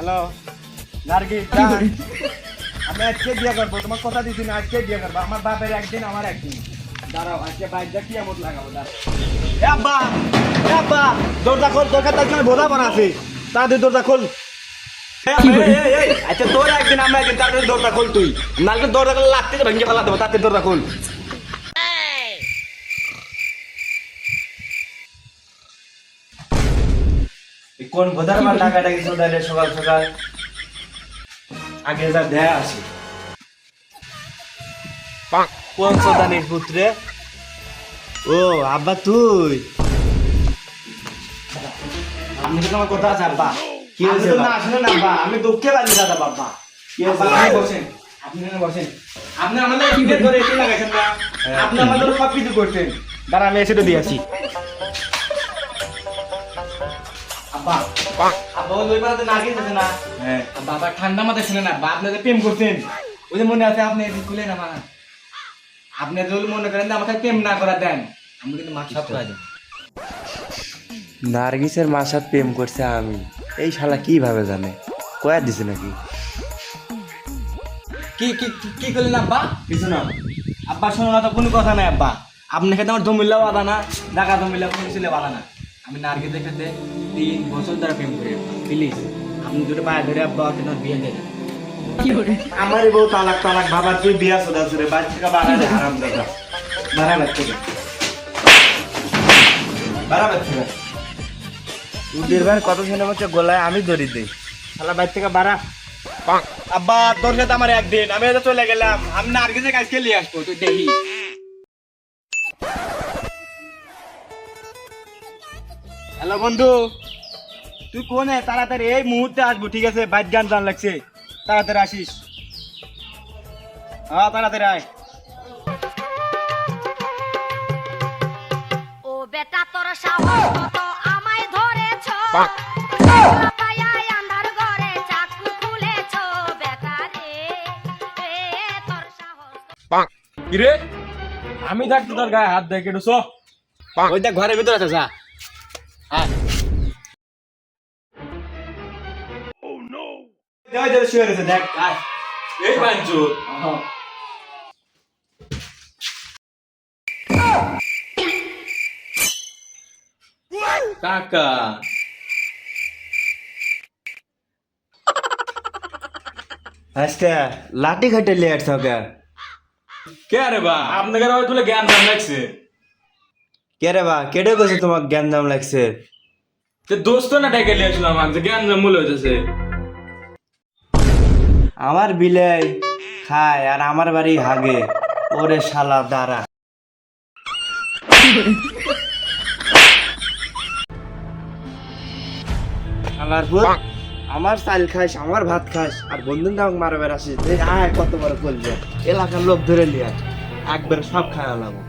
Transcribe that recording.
Hello নার্গি আমি আজকে বিয়ে করবো, তোমার কথা দিচ্ছি না, আজকে বিয়ে করবো। আমার বাপের একদিন, আমার একদিন। দাঁড়াও, আজকে বাইরে কি এমন লাগাবো। আব্বা আব্বা, দরজা খোল, তোর কাছে আমি বোঝা বানাছি, তাদের দরজা খোল। আচ্ছা তোর একদিন, আমরা একদিন, তাদের দরজা খোল তুই, নাহলে দরজা খোল লাগতে ভেঙে ফেলা দেবো, তাদের দরজা খোল। কোন বোধার মাল টাকাটা কিছু দেয় সকাল সকাল, আগে যা দেয় আসে। কোন সদানির পুত্রে? ও আব্বা তুই, আপনি তো আমার কথা আছে আব্বা। কি হয়েছে না আসলে না আব্বা, আমি দুঃখে বাজি দাদা বাবা। কি হয়েছে? আপনি বসেন, আপনি বসেন। আপনি আমাদের টিপে ধরে এসে লাগাইছেন না, আপনি আমাদের সব কিছু করছেন। দাঁড়া আমি এসে তো দিয়েছি। আব্বা আব্বা ওই পাড়াতে না গিয়েছে না? হ্যাঁ বাবা ঠান্ডা মাথায় শুনে না, আপনি যে প্রেম করছেন, ওই যে মনে আছে, আপনি খুলে না মা, আপনি যদি মনে করেন যে আমাকে প্রেম না করা দেন, আমি কিন্তু মাছ সব খাওয়া যাবো। নার্গিসের মার সাথে প্রেম করছে আমি, এই শালা কিভাবে জানে? কয়া দিছে নাকি? কি কি কি করলেন আব্বা? কিছু না আব্বা, শোনো না তো, কোনো কথা নাই আব্বা। আপনার সাথে আমার জমিল্লাও আদা না, টাকা জমিল্লা কোনো ছিল বাধা না। আমি নার্গিসের সাথে 3 বছর ধরে প্রেম করি। প্লিজ আপনি দুটো পায়ে ধরে আব্বা তোমার বিয়ে দেন। আমার বউ তালাক তালাক বাবা, তুই বিয়া সোদা সুরে বাড়ি থেকে বাড়ালে হারাম দাদা, বাড়া বাচ্চা বাড়া বাচ্চা উদের ভাই কত শুনে হচ্ছে গোলায় আমি ধরি দিই, শালা বাইর থেকে বাড়া। আব্বা তোর সাথে আমার একদিন, আমি তো চলে গেলাম, আমি নার্গিসের কাছে নিয়ে আসবো, তুই দেখি। হ্যালো বন্ধু, তুই কোনে? তাড়াতাড়ি এই মুহূর্তে আসবো, ঠিক আছে? বাইক গান জান লাগছে, তাড়াতাড়ি আসিস। হ্যাঁ তাড়াতাড়ি আয়। ও বেটা তোর সাহস কত আমায় ধরেছ, পায়ায় আন্ধার ঘরে চাকু খুলেছ বেটা রে, তোর সাহস। কিরে আমি থাকতে তোর গায়ে হাত দেয় কেটু? ওই দেখ ঘরের ভিতরে আছে, যা। হ্যাঁ শুয়ে রয়েছে, দেখ। এই বাঞ্চুর কাকা আচ্ছা লাঠি খাটে লিয়ে আসছ কে? কে রে বা আপনাদের ওই তুলে জ্ঞান দাম লাগছে কে রে বা, কেটে গেছে তোমার জ্ঞান দাম লাগছে? তো দোস্ত না ডেকে নিয়ে আসলাম আমাকে জ্ঞান দাম মূল্য হয়েছে আমার বিলাই খায় আর আমার বাড়ি হাগে, ওরে শালা দাঁড়া। শালার ভূত, আমার চাল খাস, আমার ভাত খাস, আর বন্ধুর নাম মারবার আসিস। আয় কত বড় করবে, এলাকার লোক ধরে লিয়া একবার সব খাওয়া লাগবো।